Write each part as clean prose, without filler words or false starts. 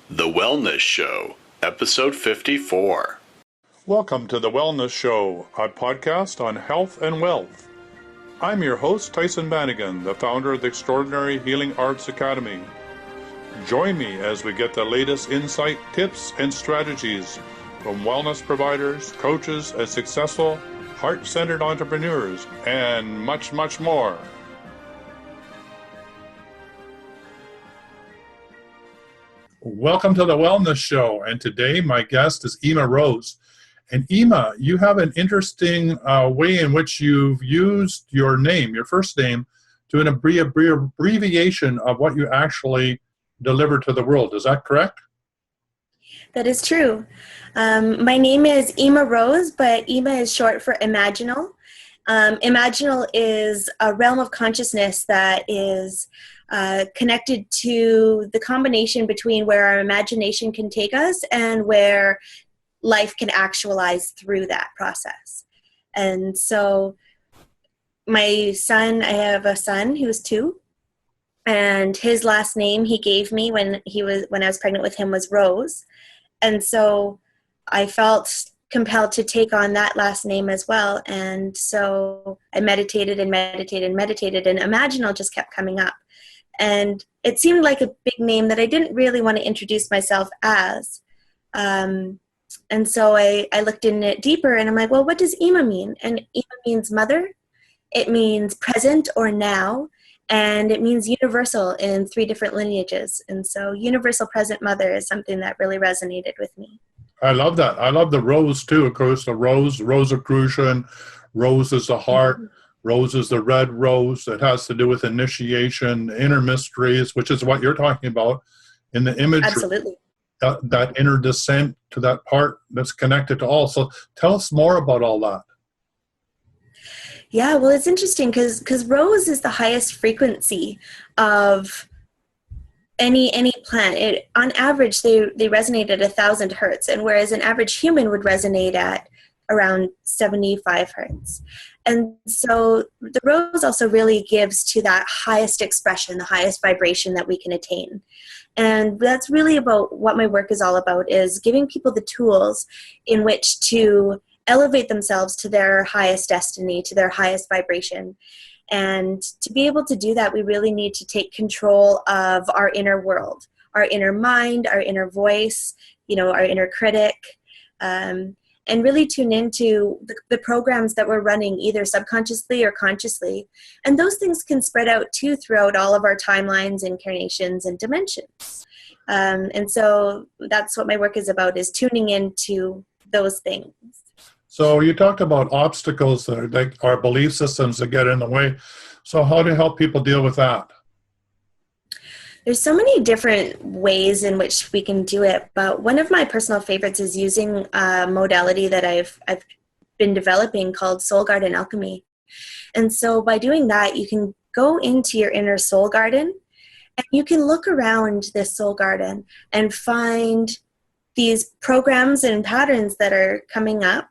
The Wellness Show, Episode 54. Welcome to The Wellness Show, a podcast on health and wealth. I'm your host, Tyson Bannigan, the founder of the Extraordinary Healing Arts Academy. Join me as we get the latest insight, tips, and strategies from wellness providers, coaches, and successful, heart-centered entrepreneurs, and much, much more. Welcome to the Wellness Show, and today my guest is Ima Rose. And Ima, you have an interesting way in which you've used your name, your first name, to an abbreviation of what you actually deliver to the world. Is that correct? That is true. My name is Ima Rose, but Ima is short for Imaginal. Imaginal is a realm of consciousness that is connected to the combination between where our imagination can take us and where life can actualize through that process. And so my son, I have a son who's 2, and his last name he gave me when I was pregnant with him was Rose. And so I felt compelled to take on that last name as well. And so I meditated and Imaginal just kept coming up. And it seemed like a big name that I didn't really want to introduce myself as. And so I looked in it deeper, and I'm like, well, what does Ima mean? And Ima means mother. It means present or now. And it means universal in 3 different lineages. And so universal present mother is something that really resonated with me. I love that. I love the rose, too. Of course, the Rosicrucian, rose is the heart. Mm-hmm. Rose is the red rose. It has to do with initiation, inner mysteries, which is what you're talking about in the imagery. Absolutely. That inner descent to that part that's connected to all. So tell us more about all that. Yeah, well, it's interesting because rose is the highest frequency of any plant. On average, they resonate at 1,000 hertz, and whereas an average human would resonate at around 75 hertz. And so the rose also really gives to that highest expression, the highest vibration that we can attain. And that's really about what my work is all about, is giving people the tools in which to elevate themselves to their highest destiny, to their highest vibration. And to be able to do that, we really need to take control of our inner world, our inner mind, our inner voice, our inner critic, and really tune into the programs that we're running, either subconsciously or consciously. And those things can spread out too throughout all of our timelines, incarnations, and dimensions. And so that's what my work is about, is tuning into those things. So you talked about obstacles that are like our belief systems that get in the way. So how do you help people deal with that? There's so many different ways in which we can do it, but one of my personal favorites is using a modality that I've been developing called Soul Garden Alchemy. And so by doing that, you can go into your inner soul garden, and you can look around this soul garden and find these programs and patterns that are coming up,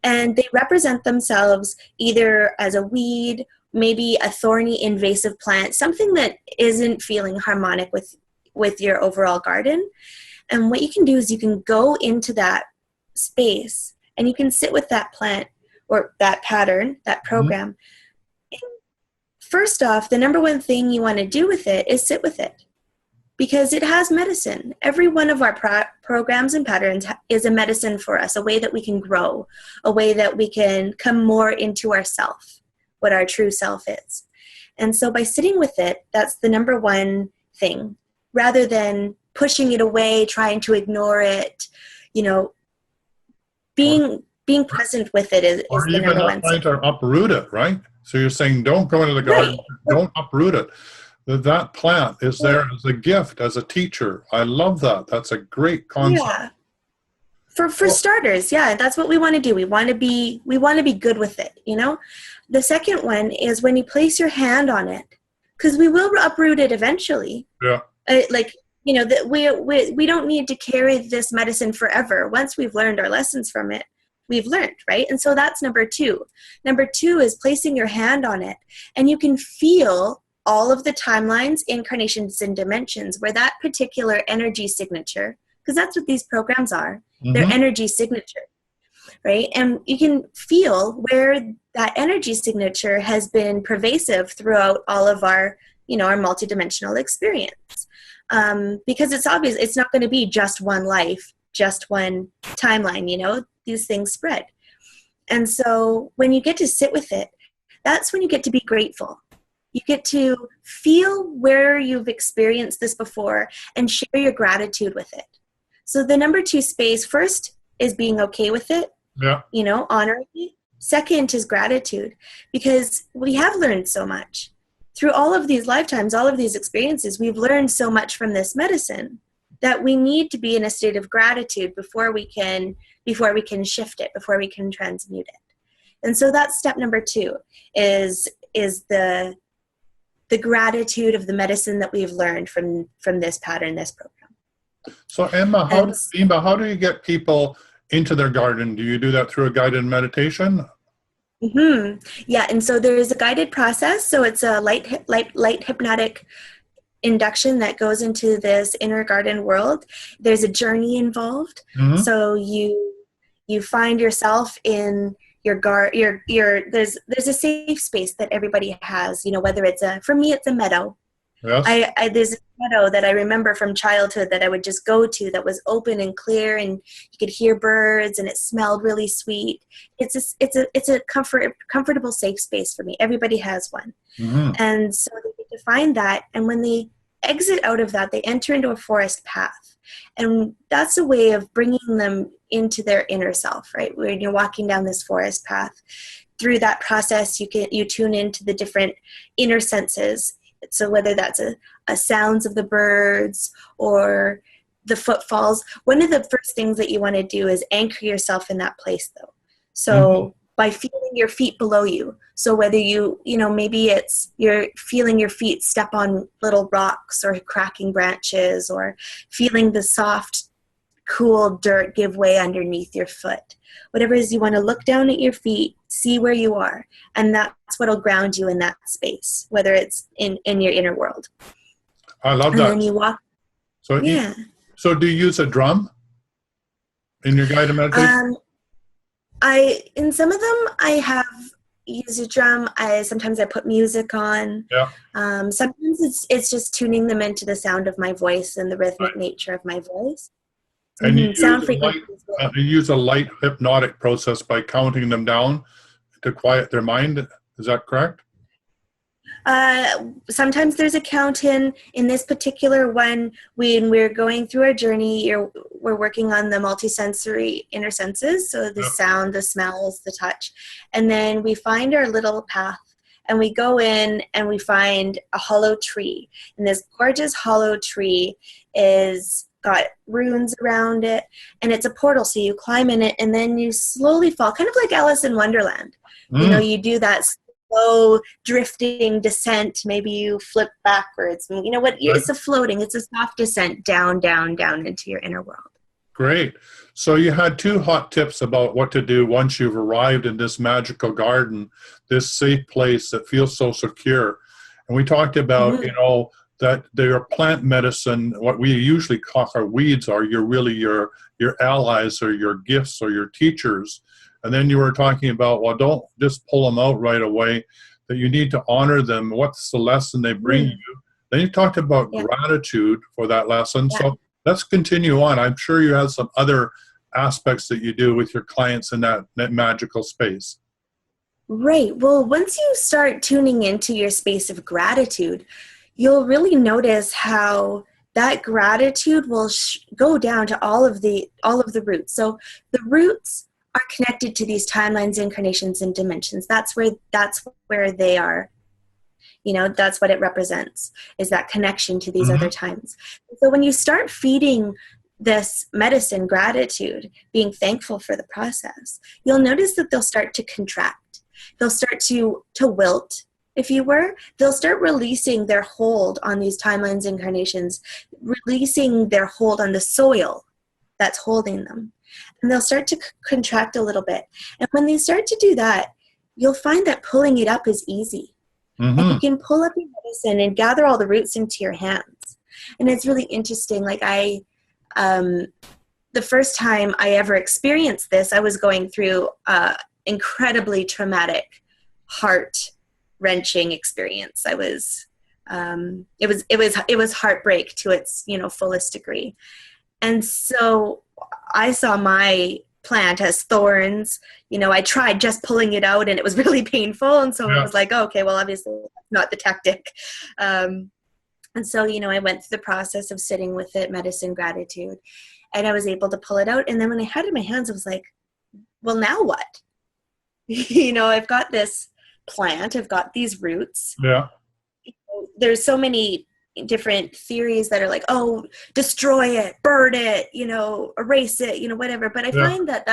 and they represent themselves either as a weed, maybe a thorny invasive plant, something that isn't feeling harmonic with your overall garden. And what you can do is you can go into that space and you can sit with that plant or that pattern, that program. Mm-hmm. And first off, the number one thing you want to do with it is sit with it, because it has medicine. Every one of our programs and patterns is a medicine for us, a way that we can grow, a way that we can come more into ourself, what our true self is. And so by sitting with it, that's the number one thing, rather than pushing it away, trying to ignore it, being present with it is the number one thing. Or even trying to uproot it, right? So you're saying don't go into the garden, right. Don't uproot it. That plant is there as a gift, as a teacher. I love that. That's a great concept. Yeah. For starters, yeah, that's what we want to do. We want to be good with it, The second one is when you place your hand on it, because we will uproot it eventually. Yeah. We don't need to carry this medicine forever. Once we've learned our lessons from it, we've learned, right? And so that's number 2. Number 2 is placing your hand on it, and you can feel all of the timelines, incarnations, and dimensions where that particular energy signature, because that's what these programs are, they're energy signature, right? And you can feel where that energy signature has been pervasive throughout all of our, our multidimensional experience. Because it's obvious it's not going to be just one life, just one timeline, these things spread. And so when you get to sit with it, that's when you get to be grateful. You get to feel where you've experienced this before and share your gratitude with it. So the number 2 space, first is being okay with it, honoring it. Second is gratitude, because we have learned so much. Through all of these lifetimes, all of these experiences, we've learned so much from this medicine that we need to be in a state of gratitude before we can shift it, before we can transmute it. And so that's step number 2 is the gratitude of the medicine that we've learned from this pattern, this program. So Ima, how do you get people into their garden? Do you do that through a guided meditation? Yeah, and so there is a guided process. So it's a light hypnotic induction that goes into this inner garden world. There's a journey involved. So you find yourself in your there's a safe space that everybody has, whether it's for me it's a meadow. Yes. There's a meadow that I remember from childhood that I would just go to that was open and clear, and you could hear birds and it smelled really sweet. It's a comfortable safe space for me. Everybody has one. And so they get to find that, and when they exit out of that, they enter into a forest path. And that's a way of bringing them into their inner self, right? When you're walking down this forest path, through that process, you tune into the different inner senses. So whether that's a sounds of the birds or the footfalls, one of the first things that you want to do is anchor yourself in that place, though. So by feeling your feet below you. So whether maybe it's you're feeling your feet step on little rocks or cracking branches, or feeling the soft, cool dirt give way underneath your foot. Whatever it is, you want to look down at your feet, see where you are, and that's what will ground you in that space, whether it's in your inner world. I love that. And then you walk. So so do you use a drum in your guided meditation? In some of them I have used a drum. Sometimes I put music on. Yeah. Sometimes it's just tuning them into the sound of my voice and the rhythmic nature of my voice. And you use a light hypnotic process by counting them down to quiet their mind. Is that correct? Sometimes there's a count in this particular one. When we're going through our journey, we're working on the multisensory inner senses. So the sound, the smells, the touch. And then we find our little path, and we go in and we find a hollow tree. And this gorgeous hollow tree is got runes around it, and it's a portal. So you climb in it, and then you slowly fall, kind of like Alice in Wonderland. You do that slow drifting descent. Maybe you flip backwards. You know what? It's a soft descent down, down, down into your inner world. Great. So you had 2 hot tips about what to do once you've arrived in this magical garden, this safe place that feels so secure. And we talked about, that their plant medicine, what we usually call our weeds, are your allies or your gifts or your teachers. And then you were talking about, well, don't just pull them out right away, that you need to honor them. What's the lesson they bring you? Then you talked about gratitude for that lesson. Yeah. So let's continue on. I'm sure you have some other aspects that you do with your clients in that magical space. Right. Well, once you start tuning into your space of gratitude, you'll really notice how that gratitude will go down to all of the roots. So the roots are connected to these timelines, incarnations, and dimensions. That's where they are. That's what it represents, is that connection to these other times. So when you start feeding this medicine gratitude, being thankful for the process, you'll notice that they'll start to contract. They'll start to wilt, if you were. They'll start releasing their hold on these timelines, incarnations, releasing their hold on the soil that's holding them. And they'll start to contract a little bit. And when they start to do that, you'll find that pulling it up is easy. And you can pull up your medicine and gather all the roots into your hands. And it's really interesting. Like the first time I ever experienced this, I was going through incredibly traumatic, heart-wrenching experience. I was, it was heartbreak to its, fullest degree. And so I saw my plant as thorns. I tried just pulling it out and it was really painful. And so I was like, oh, okay, well, obviously that's not the tactic. And so, I went through the process of sitting with it, medicine, gratitude, and I was able to pull it out. And then when I had it in my hands, I was like, well, now what? I've got this plant, I've got these roots. Yeah. There's so many different theories that are like, oh, destroy it, burn it, erase it, whatever. But I find that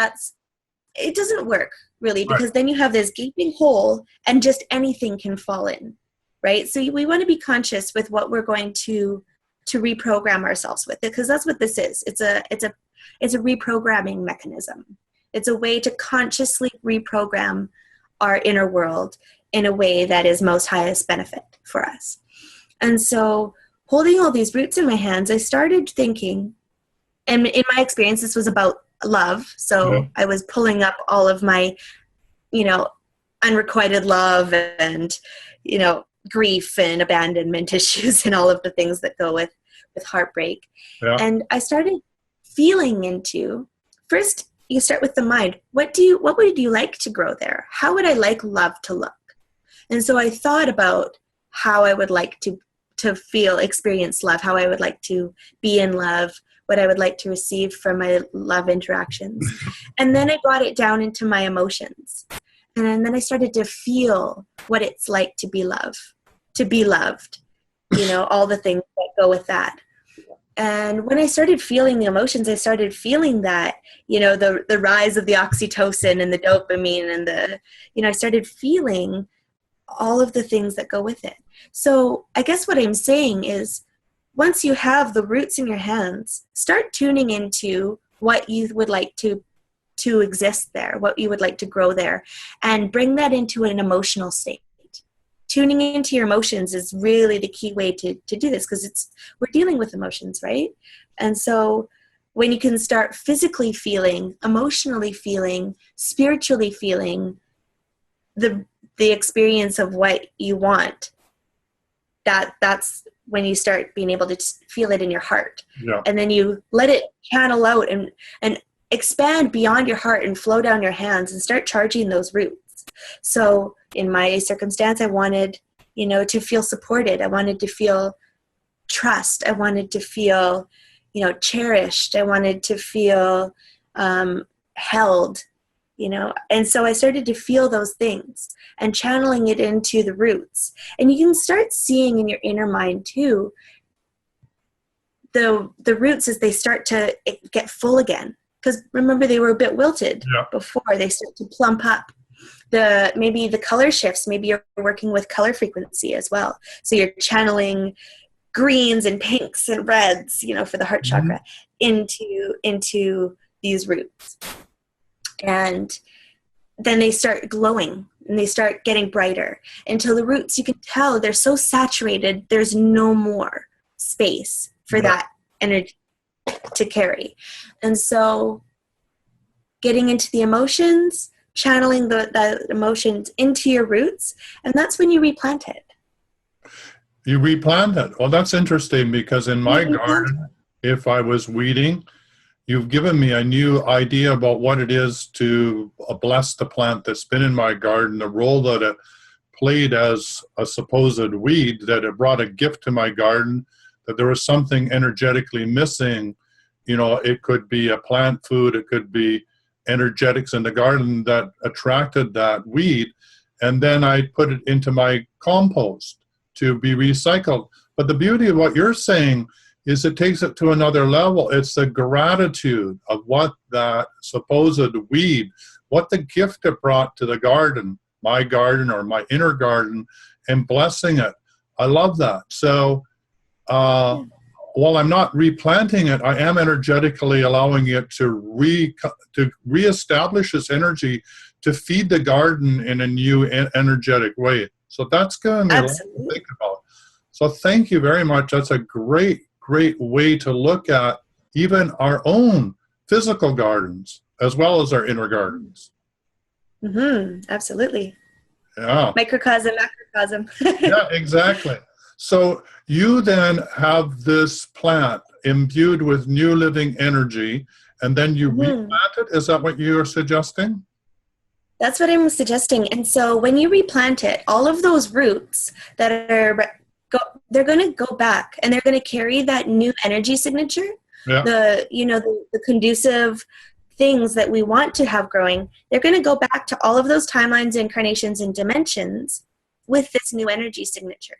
it doesn't work really, because then you have this gaping hole and just anything can fall in, right? So we want to be conscious with what we're going to reprogram ourselves with it, because that's what this is. It's a reprogramming mechanism. It's a way to consciously reprogram our inner world in a way that is most highest benefit for us. And so holding all these roots in my hands, I started thinking, and in my experience, this was about love. So I was pulling up all of my, unrequited love and, grief and abandonment issues and all of the things that go with heartbreak. Yeah. And I started feeling into, first you start with the mind. What would you like to grow there? How would I like love to look? And so I thought about how I would like to experience love, how I would like to be in love, what I would like to receive from my love interactions. And then I brought it down into my emotions. And then I started to feel what it's like to be loved, all the things that go with that. And when I started feeling the emotions, I started feeling that, the rise of the oxytocin and the dopamine and I started feeling all of the things that go with it. So I guess what I'm saying is, once you have the roots in your hands, start tuning into what you would like to exist there, what you would like to grow there, and bring that into an emotional state. Tuning into your emotions is really the key way to do this, because we're dealing with emotions, right? And so when you can start physically feeling, emotionally feeling, spiritually feeling the experience of what you want, that's when you start being able to feel it in your heart. Yeah. And then you let it channel out and expand beyond your heart and flow down your hands and start charging those roots. So in my circumstance, I wanted, to feel supported. I wanted to feel trust. I wanted to feel, cherished. I wanted to feel held, and so I started to feel those things and channeling it into the roots. And you can start seeing in your inner mind too, the roots as they start to get full again. Because remember, they were a bit wilted before. They start to plump up. Maybe the color shifts. Maybe you're working with color frequency as well. So you're channeling greens and pinks and reds, for the heart chakra into these roots. And then they start glowing and they start getting brighter until the roots, you can tell they're so saturated, there's no more space for that energy to carry. And so getting into the emotions, channeling the emotions into your roots, and that's when you replant it. You replant it. Well, that's interesting, because in my garden, if I was weeding, you've given me a new idea about what it is to bless the plant that's been in my garden, the role that it played as a supposed weed, that it brought a gift to my garden, that there was something energetically missing. It could be a plant food, it could be energetics in the garden that attracted that weed, and then I put it into my compost to be recycled. But the beauty of what you're saying is it takes it to another level. It's the gratitude of what that supposed weed, what the gift it brought to the garden, my garden or my inner garden, and blessing it. I love that. So while I'm not replanting it, I am energetically allowing it to reestablish its energy to feed the garden in a new energetic way. So that's going to be a lot to think about. So thank you very much. That's a great way to look at even our own physical gardens as well as our inner gardens. Absolutely. Yeah. Microcosm, macrocosm. Yeah, exactly. So you then have this plant imbued with new living energy, and then you replant it? Is that what you're suggesting? That's what I'm suggesting. And so when you replant it, all of those roots that are, they're going to go back, and they're going to carry that new energy signature, the conducive things that we want to have growing. They're going to go back to all of those timelines, incarnations, and dimensions with this new energy signature.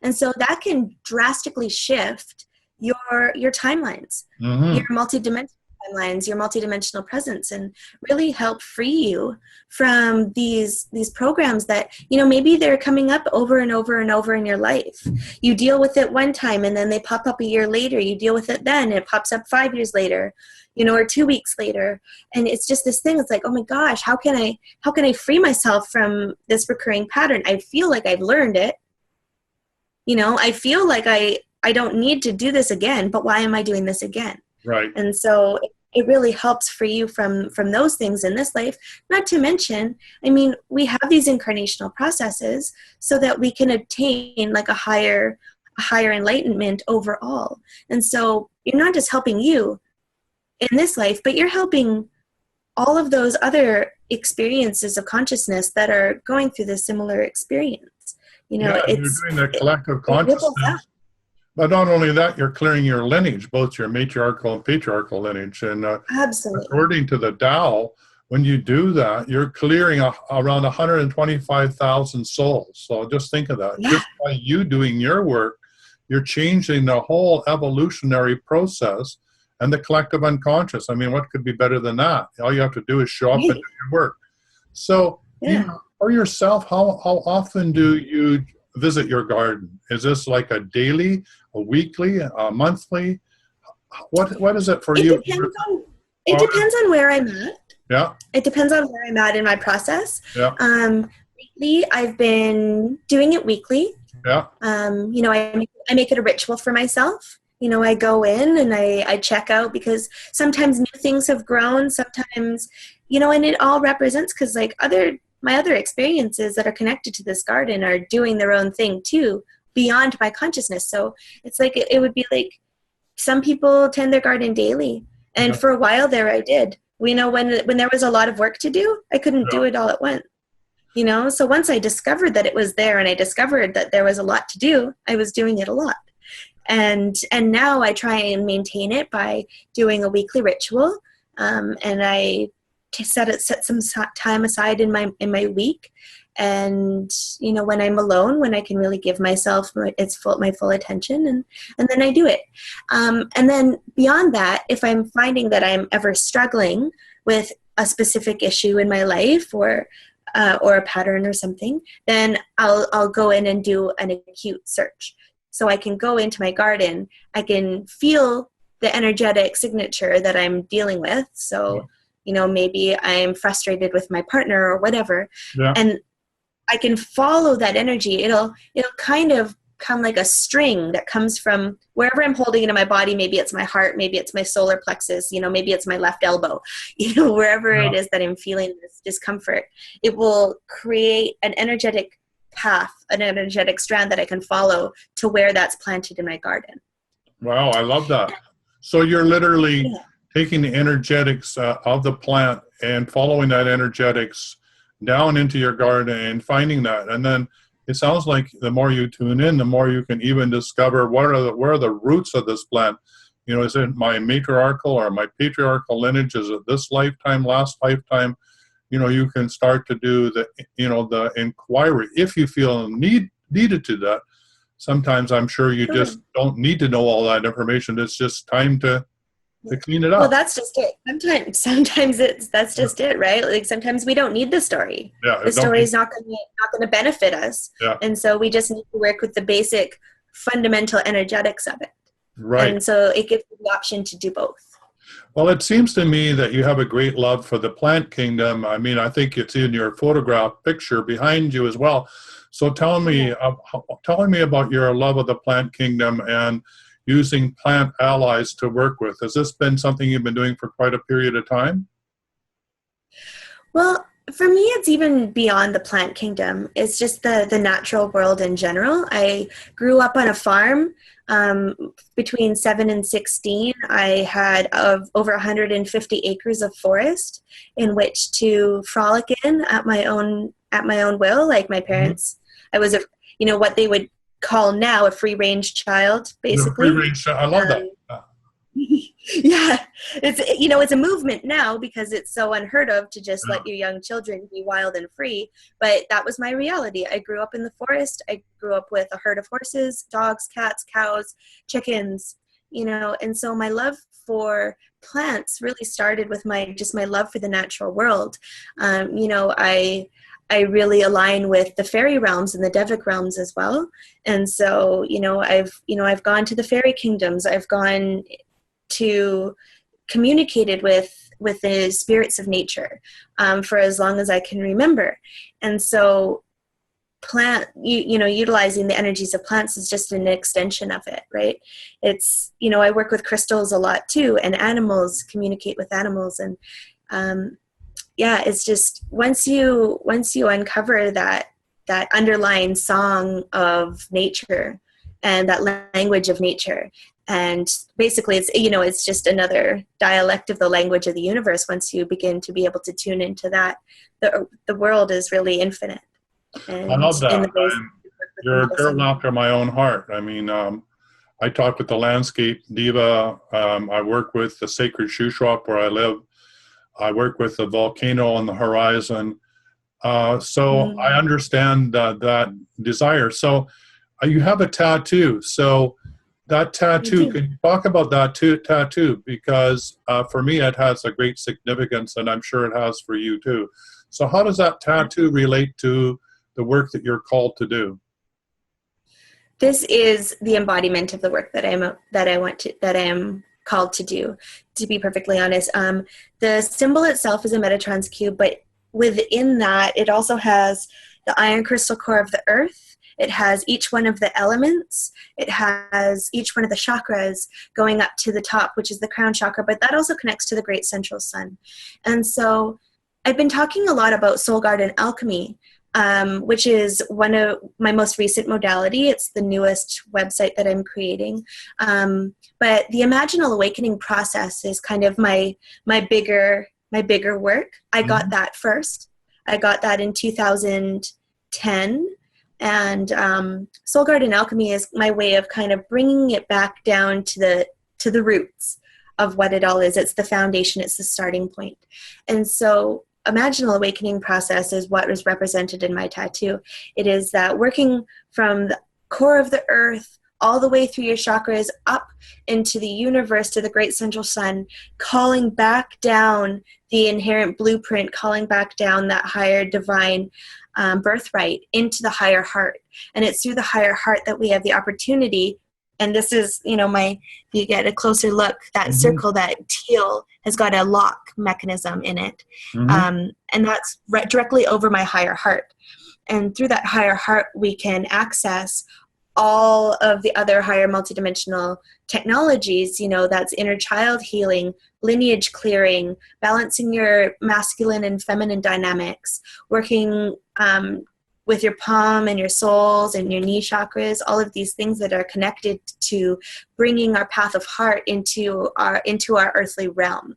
And so that can drastically shift your timelines, your multidimensional timelines, your multidimensional presence, and really help free you from these programs that, maybe they're coming up over and over and over in your life. You deal with it one time, and then they pop up a year later. You deal with it then, it pops up 5 years later, or 2 weeks later. And it's just this thing. It's like, oh my gosh, how can I free myself from this recurring pattern? I feel like I've learned it. I feel like I don't need to do this again, but why am I doing this again? Right. And so it really helps free you from those things in this life. Not to mention, we have these incarnational processes so that we can obtain like a higher enlightenment overall. And so you're not just helping you in this life, but you're helping all of those other experiences of consciousness that are going through this similar experience. You're doing the collective consciousness. But not only that, you're clearing your lineage, both your matriarchal and patriarchal lineage. And absolutely, according to the Tao, when you do that, you're clearing around 125,000 souls. So just think of that. Yeah. Just by you doing your work, you're changing the whole evolutionary process and the collective unconscious. What could be better than that? All you have to do is show up and do your work. So, for yourself, how often do you visit your garden? Is this like a daily, a weekly, a monthly? What is it for you? It depends on where I'm at. Yeah. It depends on where I'm at in my process. Yeah. Weekly, I've been doing it weekly. Yeah. I make it a ritual for myself. I go in and I check out, because sometimes new things have grown, sometimes, and it all represents, because like my other experiences that are connected to this garden are doing their own thing too, beyond my consciousness. So it's like, it would be like, some people tend their garden daily. And for a while there I did, when there was a lot of work to do, I couldn't do it all at once, So once I discovered that it was there, and I discovered that there was a lot to do, I was doing it a lot. And now I try and maintain it by doing a weekly ritual. And I set some time aside in my week, and when I'm alone, when I can really give myself my full attention, and then I do it. And then beyond that, if I'm finding that I'm ever struggling with a specific issue in my life, or a pattern or something, then I'll go in and do an acute search. So I can go into my garden, I can feel the energetic signature that I'm dealing with. So maybe I'm frustrated with my partner or whatever, and I can follow that energy. It'll kind of come like a string that comes from wherever I'm holding it in my body. Maybe it's my heart, maybe it's my solar plexus, maybe it's my left elbow, wherever it is that I'm feeling this discomfort. It will create an energetic path, an energetic strand that I can follow to where that's planted in my garden. Wow, I love that. So you're literally taking the energetics of the plant and following that energetics down into your garden and finding that. And then it sounds like the more you tune in, the more you can even discover where are the roots of this plant. Is it my matriarchal or my patriarchal lineage? Is it this lifetime, last lifetime? You can start to do the inquiry if you feel needed to that. Sometimes I'm sure you just don't need to know all that information. It's just time to clean it up. Well, that's just it. Sometimes that's just it, right? Like sometimes we don't need the story. Yeah, the story is not going to benefit us. Yeah. And so we just need to work with the basic fundamental energetics of it. Right. And so it gives you the option to do both. Well, it seems to me that you have a great love for the plant kingdom. I mean, I think it's in your photograph picture behind you as well. So telling me about your love of the plant kingdom and using plant allies to work with. Has this been something you've been doing for quite a period of time? Well, for me, it's even beyond the plant kingdom. It's just the natural world in general. I grew up on a farm. Between 7 and 16, I had over 150 acres of forest in which to frolic in at my own will. Like my parents, I was what they would call now a free range child, basically. Free range. I love that. Yeah, it's a movement now because it's so unheard of to just let your young children be wild and free. But that was my reality. I grew up in the forest. I grew up with a herd of horses, dogs, cats, cows, chickens, and so my love for plants really started with my love for the natural world. I really align with the fairy realms and the Devic realms as well. And so, I've gone to the fairy kingdoms. I've gone to communicated with the spirits of nature for as long as I can remember. And so utilizing the energies of plants is just an extension of it, right? It's, I work with crystals a lot too, and animals, communicate with animals. And it's just once you uncover that underlying song of nature and that language of nature, and basically it's just another dialect of the language of the universe. Once you begin to be able to tune into that, the world is really infinite. And I love that. You're a girl after my own heart. I mean, I talk with the landscape diva. I work with the sacred shoe shop where I live. I work with the volcano on the horizon. So I understand that desire. So you have a tattoo. So that tattoo, can you talk about that tattoo? Because for me, it has a great significance, and I'm sure it has for you too. So how does that tattoo relate to the work that you're called to do? This is the embodiment of the work that I am called to do, to be perfectly honest. The symbol itself is a metatrons cube, but within that, it also has the iron crystal core of the earth. It has each one of the elements. It has each one of the chakras going up to the top, which is the crown chakra, but that also connects to the great central sun. And so I've been talking a lot about Soul Garden Alchemy, which is one of my most recent modality. It's the newest website that I'm creating. But the Imaginal awakening process is kind of my bigger work. I got that first. I got that in 2010. And Soul Garden Alchemy is my way of kind of bringing it back down to the roots of what it all is. It's the foundation. It's the starting point. And so Imaginal awakening process is what is represented in my tattoo. It is that working from the core of the earth all the way through your chakras up into the universe to the great central sun, calling back down the inherent blueprint, calling back down that higher divine birthright into the higher heart. And it's through the higher heart that we have the opportunity. And this is, if you get a closer look, that circle, that teal, has got a lock mechanism in it. And that's directly over my higher heart. And through that higher heart, we can access all of the other higher multidimensional technologies, that's inner child healing, lineage clearing, balancing your masculine and feminine dynamics, working with your palm and your soles and your knee chakras, all of these things that are connected to bringing our path of heart into our earthly realm.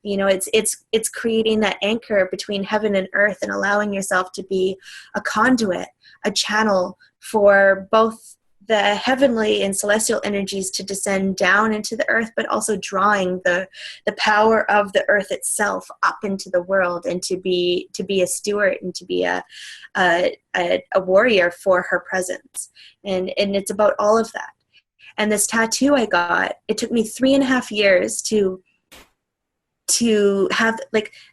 It's creating that anchor between heaven and earth and allowing yourself to be a conduit, a channel for both the heavenly and celestial energies to descend down into the earth, but also drawing the power of the earth itself up into the world, and to be a steward and to be a warrior for her presence. And it's about all of that. And this tattoo I got, it took me 3.5 years to have,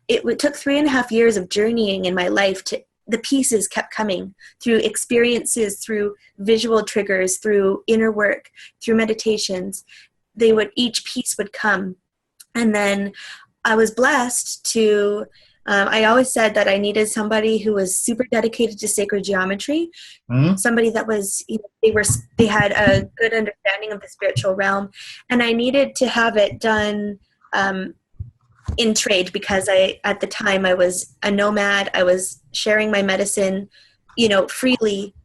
it took 3.5 years of journeying in my life to, the pieces kept coming through experiences, through visual triggers, through inner work, through meditations. Each piece would come And then I was blessed to, I always said that I needed somebody who was super dedicated to sacred geometry, somebody that was, they had a good understanding of the spiritual realm, and I needed to have it done in trade, because at the time I was a nomad. I was sharing my medicine, freely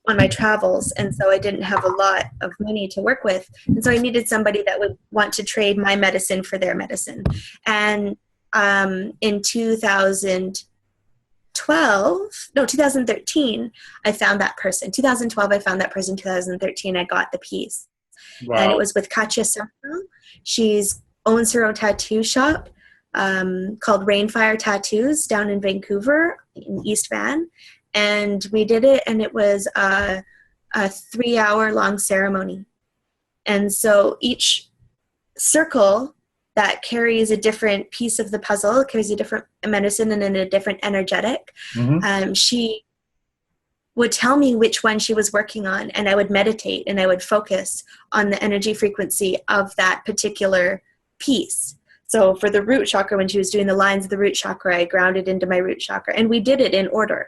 on my travels, and so I didn't have a lot of money to work with, and so I needed somebody that would want to trade my medicine for their medicine. And in 2013, I found that person. 2012, I found that person. 2013, I got the piece. Wow. And it was with Katya Safra. She owns her own tattoo shop called Rainfire Tattoos down in Vancouver, in East Van. And we did it, and it was a 3-hour-long ceremony. And so each circle that carries a different piece of the puzzle, carries a different medicine and then a different energetic. She would tell me which one she was working on, and I would meditate and I would focus on the energy frequency of that particular piece. So for the root chakra, when she was doing the lines of the root chakra, I grounded into my root chakra, and we did it in order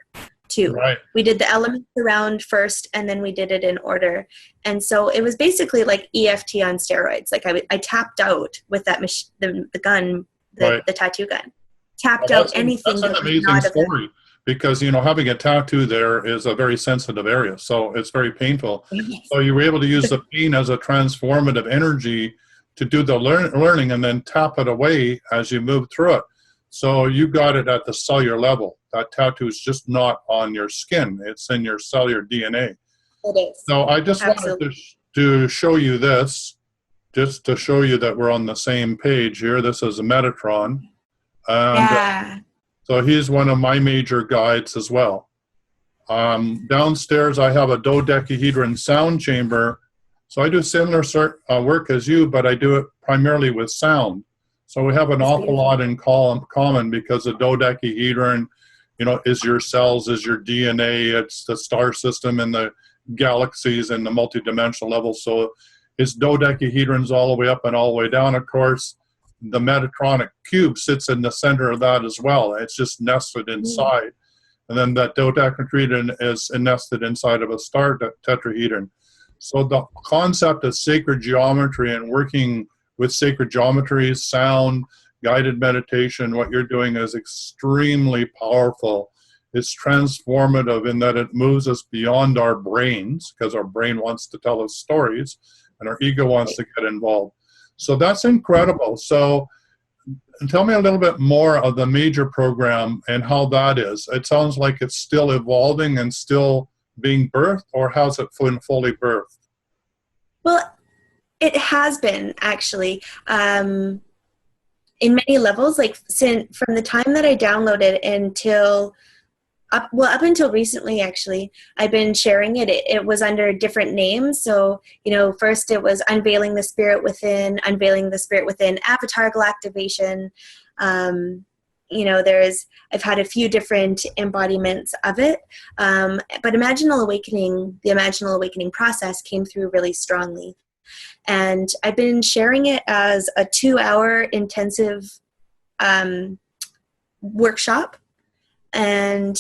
too. Right. We did the elements around first, and then we did it in order. And so it was basically like EFT on steroids. Like I tapped out with that the gun, the tattoo gun. Tapped out anything. That's an amazing story, because having a tattoo there is a very sensitive area, so it's very painful. So you were able to use the pain as a transformative energy to do the learning, and then tap it away as you move through it. So you got it at the cellular level. That tattoo is just not on your skin. It's in your cellular DNA. It is. So I just wanted to show you this, just to show you that we're on the same page here. This is a Metatron. And, so he's one of my major guides as well. Downstairs I have a dodecahedron sound chamber. So I do similar work as you, but I do it primarily with sound. So we have an awful lot in common, because the dodecahedron, is your cells, is your DNA, it's the star system and the galaxies and the multidimensional level. So it's dodecahedrons all the way up and all the way down. Of course, the Metatronic cube sits in the center of that as well. It's just nested inside. And then that dodecahedron is nested inside of a star tetrahedron. So the concept of sacred geometry and working with sacred geometry, sound, guided meditation, what you're doing is extremely powerful. It's transformative in that it moves us beyond our brains, because our brain wants to tell us stories and our ego wants to get involved. So that's incredible. So tell me a little bit more of the major program and how that is. It sounds like it's still evolving and still being birthed, or how's it fully birthed? Well, it has been, actually, in many levels. Like from the time that I downloaded until up until recently, actually, I've been sharing it. It was under different names. So, first it was Unveiling the Spirit Within, Avatar Galactivation. I've had a few different embodiments of it. But Imaginal Awakening, the Imaginal Awakening process came through really strongly. And I've been sharing it as a 2-hour intensive workshop. And,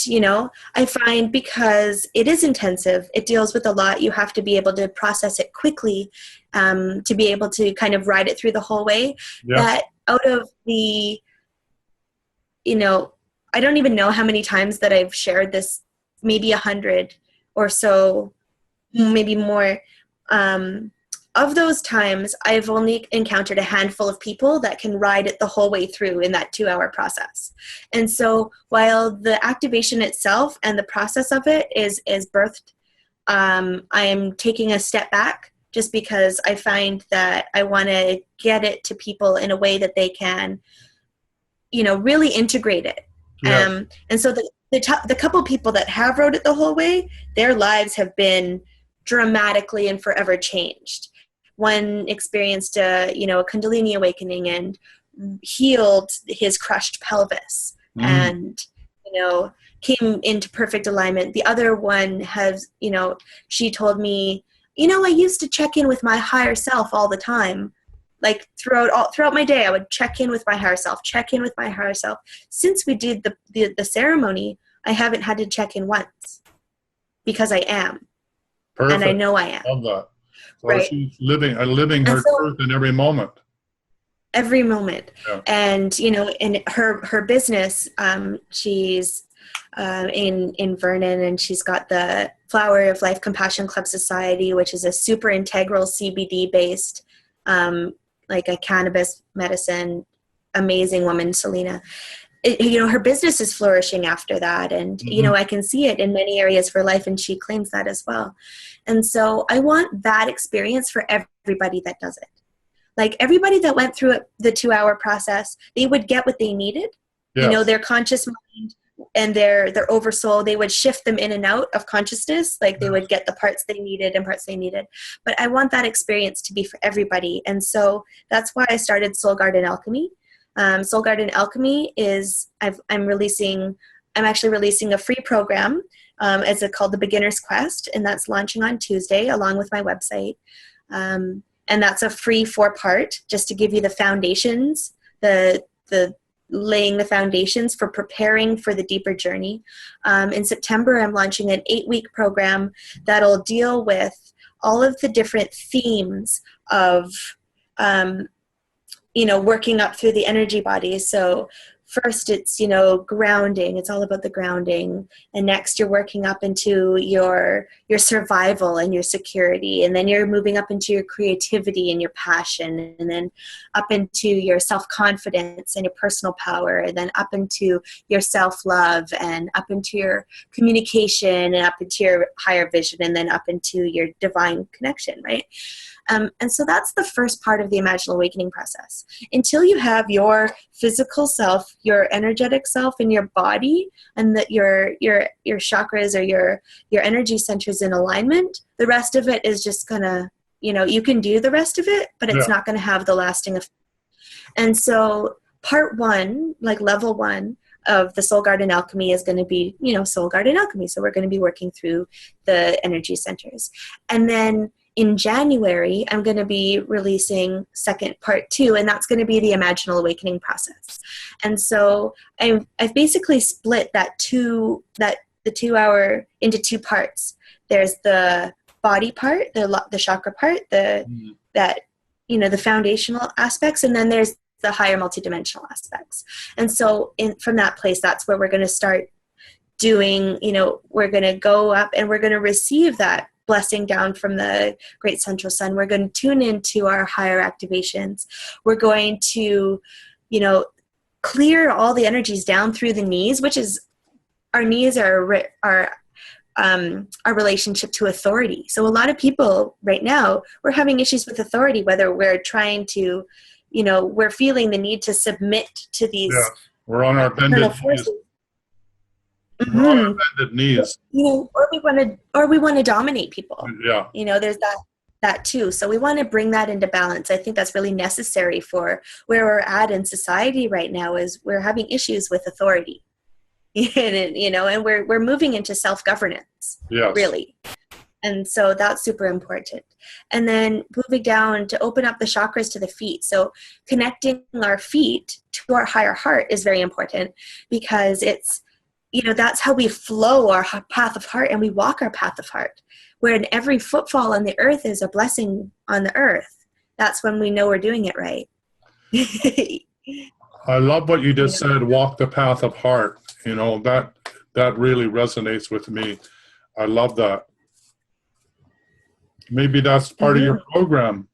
I find, because it is intensive, it deals with a lot. You have to be able to process it quickly to be able to kind of ride it through the whole way. Yeah. That out of the, I don't even know how many times that I've shared this, maybe 100 or so, maybe more. Of those times, I've only encountered a handful of people that can ride it the whole way through in that 2-hour process. And so while the activation itself and the process of it is birthed, I am taking a step back, just because I find that I want to get it to people in a way that they can, really integrate it. Yes. And so the couple people that have rode it the whole way, their lives have been dramatically and forever changed. One experienced a Kundalini awakening and healed his crushed pelvis and, came into perfect alignment. The other one has, she told me, I used to check in with my higher self all the time. Like throughout my day, I would check in with my higher self, Since we did the ceremony, I haven't had to check in once because I am. Perfect. And I know I am. Love that. So right? she's living her truth in every moment. Every moment. Yeah. And, in her business, she's in Vernon, and she's got the Flower of Life Compassion Club Society, which is a super integral CBD based, like a cannabis medicine, amazing woman, Selena. Her business is flourishing after that. And, I can see it in many areas of her life, and she claims that as well. And so I want that experience for everybody that does it. Like everybody that went through the 2-hour process, they would get what they needed. Yes. Their conscious mind and their oversoul, they would shift them in and out of consciousness. Like they would get the parts they needed and parts they needed. But I want that experience to be for everybody. And so that's why I started Soul Garden Alchemy. Soul Garden Alchemy is, I'm actually releasing a free program. It's called The Beginner's Quest, and that's launching on Tuesday along with my website. And that's a free 4-part, just to give you the foundations, the laying the foundations for preparing for the deeper journey. In September, I'm launching an 8-week program that'll deal with all of the different themes of, working up through the energy body. So first it's, grounding. It's all about the grounding. And next you're working up into your survival and your security. And then you're moving up into your creativity and your passion. And then up into your self-confidence and your personal power. And then up into your self-love and up into your communication and up into your higher vision and then up into your divine connection, right? And so that's the first part of the Imaginal awakening process. Until you have your physical self, your energetic self in your body, and that your chakras or your energy centers in alignment, the rest of it is just gonna, you can do the rest of it, but it's not gonna have the lasting effect. And so part 1, like level 1 of the Soul Garden Alchemy is going to be, Soul Garden Alchemy. So we're going to be working through the energy centers. And then in January, I'm going to be releasing part 2, and that's going to be the Imaginal awakening process. And so I've basically split the 2-hour into 2 parts. There's the body part, the chakra part, the foundational aspects, and then there's the higher multidimensional aspects. And so from that place, that's where we're going to start doing, we're going to go up and we're going to receive that blessing down from the great central sun. We're going to tune into our higher activations. We're going to, clear all the energies down through the knees, which is our knees are our relationship to authority. So a lot of people right now, we're having issues with authority, whether we're trying to, we're feeling the need to submit to these. Yeah, we're on our bended knees. Mm-hmm. We're on our bended knees. Or we want to dominate people. Yeah. There's that too. So we want to bring that into balance. I think that's really necessary for where we're at in society right now. Is we're having issues with authority, and we're moving into self-governance. Yes. Really. And so that's super important. And then moving down to open up the chakras to the feet. So connecting our feet to our higher heart is very important, because it's, that's how we flow our path of heart, and we walk our path of heart. Where in every footfall on the earth is a blessing on the earth. That's when we know we're doing it right. I love what you just said, walk the path of heart. That really resonates with me. I love that. Maybe that's part of your program.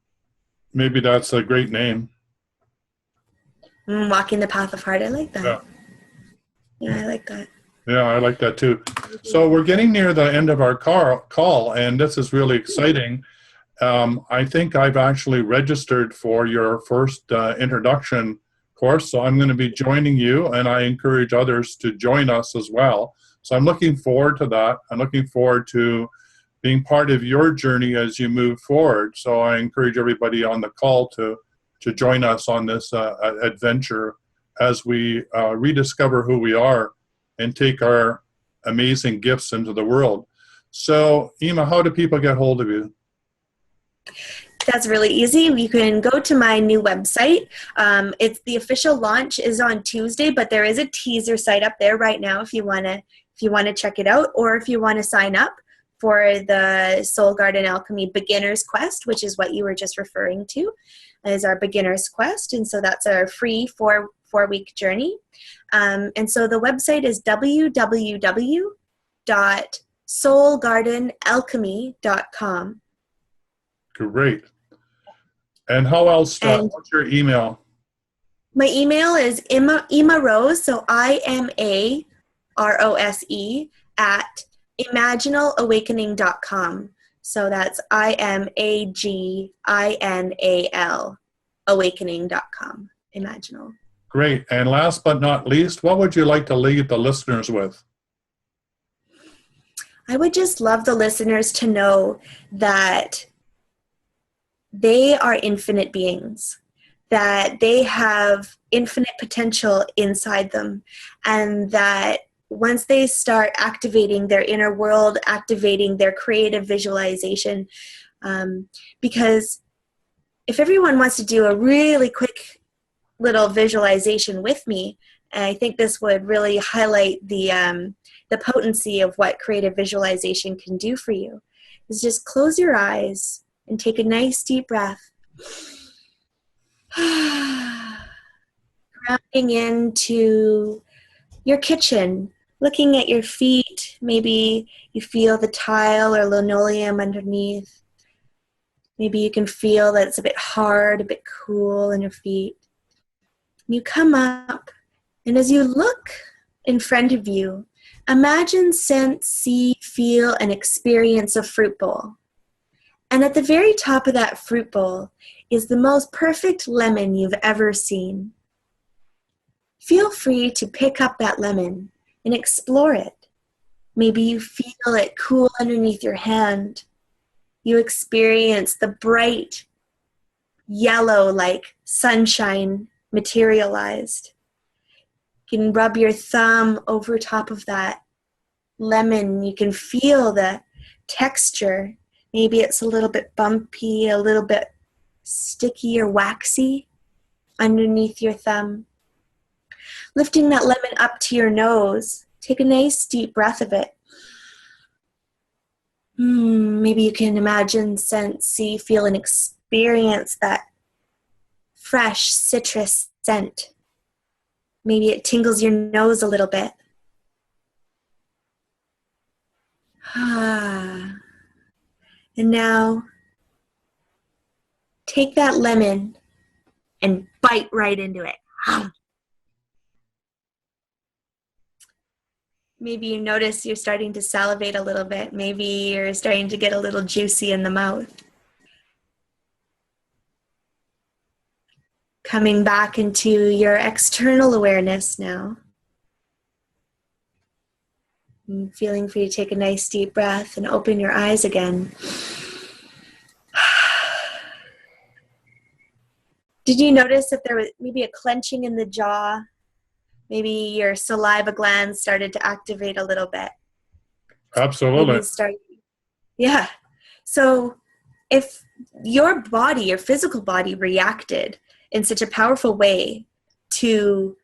Maybe that's a great name. Walking the path of heart. I like that. Yeah, I like that. Yeah, I like that too. So we're getting near the end of our call, and this is really exciting. I think I've actually registered for your first introduction course, so I'm going to be joining you, and I encourage others to join us as well. So I'm looking forward to that. I'm looking forward to being part of your journey as you move forward. So I encourage everybody on the call to join us on this adventure as we rediscover who we are and take our amazing gifts into the world. So, Eey-ma, how do people get hold of you? That's really easy. You can go to my new website. It's the official launch is on Tuesday, but there is a teaser site up there right now if you want to check it out, or if you want to sign up for the Soul Garden Alchemy Beginner's Quest, which is what you were just referring to, is our Beginner's Quest. And so that's our free four-week journey. And so the website is www.soulgardenalchemy.com. Great. And how else? What's your email? My email is Ima Rose, so IMAROSE at imaginalawakening.com. So that's IMAGINAL awakening.com. Imaginal. Great. And last but not least, what would you like to leave the listeners with? I would just love the listeners to know that they are infinite beings, that they have infinite potential inside them, and that once they start activating their inner world, activating their creative visualization, because if everyone wants to do a really quick little visualization with me, I think this would really highlight the potency of what creative visualization can do for you, is just close your eyes and take a nice deep breath. Grounding into your kitchen, looking at your feet. Maybe you feel the tile or linoleum underneath. Maybe you can feel that it's a bit hard, a bit cool in your feet. You come up, and as you look in front of you, imagine, sense, see, feel, and experience a fruit bowl. And at the very top of that fruit bowl is the most perfect lemon you've ever seen. Feel free to pick up that lemon and explore it. Maybe you feel it cool underneath your hand. You experience the bright yellow like sunshine materialized. You can rub your thumb over top of that lemon. You can feel the texture. Maybe it's a little bit bumpy, a little bit sticky or waxy underneath your thumb. Lifting that lemon up to your nose, take a nice deep breath of it. Maybe you can imagine, sense, see, feel, and experience that fresh citrus scent. Maybe it tingles your nose a little bit. And now, take that lemon and bite right into it. Maybe you notice you're starting to salivate a little bit. Maybe you're starting to get a little juicy in the mouth. Coming back into your external awareness now. And feeling free to take a nice deep breath and open your eyes again. Did you notice if there was maybe a clenching in the jaw? Maybe your saliva glands started to activate a little bit. Absolutely. Yeah. So if your body, your physical body reacted in such a powerful way to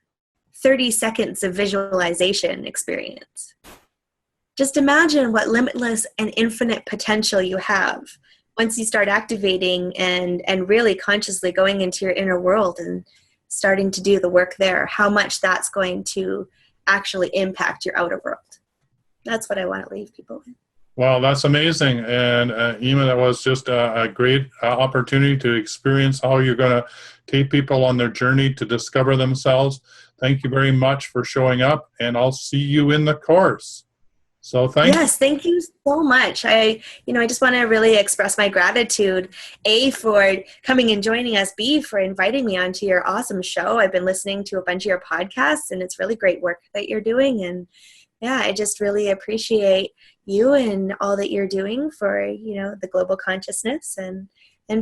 30 seconds of visualization experience, just imagine what limitless and infinite potential you have once you start activating and really consciously going into your inner world and starting to do the work there, how much that's going to actually impact your outer world. That's what I want to leave people with. Well, that's amazing. And Eey-ma, that was just a great opportunity to experience how you're going to take people on their journey to discover themselves. Thank you very much for showing up, and I'll see you in the course. So thank you so much. I just want to really express my gratitude, A, for coming and joining us, B, for inviting me onto your awesome show. I've been listening to a bunch of your podcasts, and it's really great work that you're doing. And yeah, I just really appreciate you and all that you're doing for, the global consciousness, and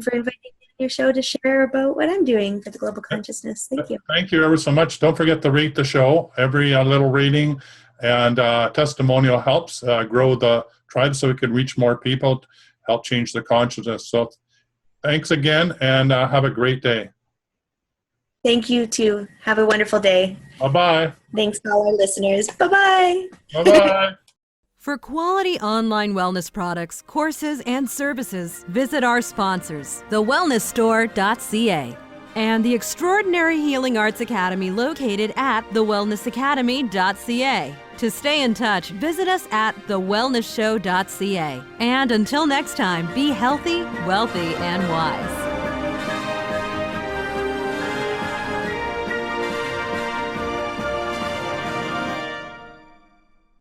for inviting me on your show to share about what I'm doing for the global consciousness. Thank you. Thank you ever so much. Don't forget to rate the show. Every little rating and testimonial helps grow the tribe so we can reach more people, help change the consciousness. So Thanks again, and have a great day. Thank you too. Have a wonderful day. Bye-bye. Thanks to all our listeners. Bye-bye. Bye-bye. For quality online wellness products, courses, and services, visit our sponsors, thewellnessstore.ca and the Extraordinary Healing Arts Academy located at thewellnessacademy.ca. To stay in touch, visit us at thewellnessshow.ca. And until next time, be healthy, wealthy, and wise.